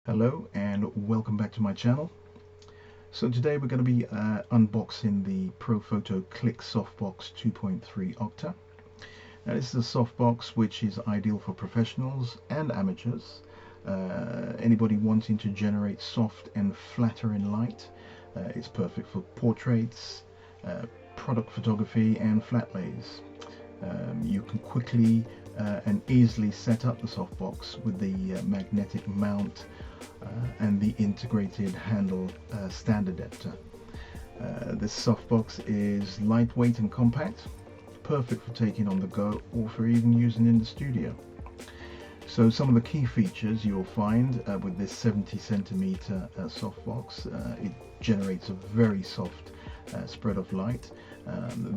Hello and welcome back to my channel. So today we're going to be unboxing the Profoto Click Softbox 2.3 Octa. Now this is a softbox which is ideal for professionals and amateurs. Anybody wanting to generate soft and flattering light. It's perfect for portraits, product photography and flat lays. You can quickly and easily set up the softbox with the magnetic mount and the integrated handle stand adapter. This softbox is lightweight and compact, perfect for taking on the go or for even using in the studio. So some of the key features you'll find with this 70 centimeter softbox, it generates a very soft spread of light.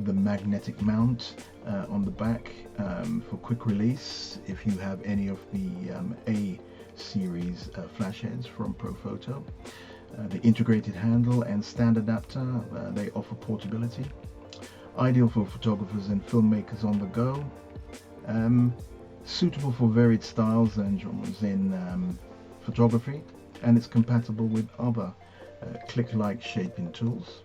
The magnetic mount on the back for quick release if you have any of the A series flash heads from Profoto. The integrated handle and stand adapter, they offer portability. Ideal for photographers and filmmakers on the go. Suitable for varied styles and genres in photography, and it's compatible with other click-like shaping tools.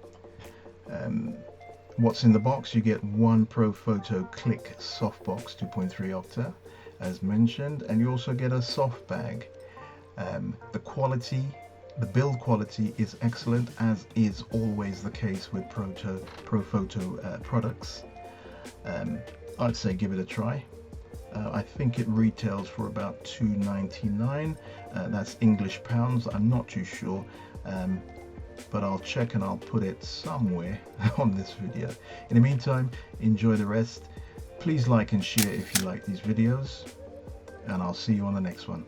What's in the box? You get one Profoto Click Softbox 2.3 Octa, as mentioned, and you also get a soft bag. The build quality is excellent, as is always the case with Profoto products. I'd say give it a try. I think it retails for about $2.99. That's English pounds. I'm not too sure. But I'll check and I'll put it somewhere on this video. In the meantime, enjoy the rest. Please like and share if you like these videos, and I'll see you on the next one.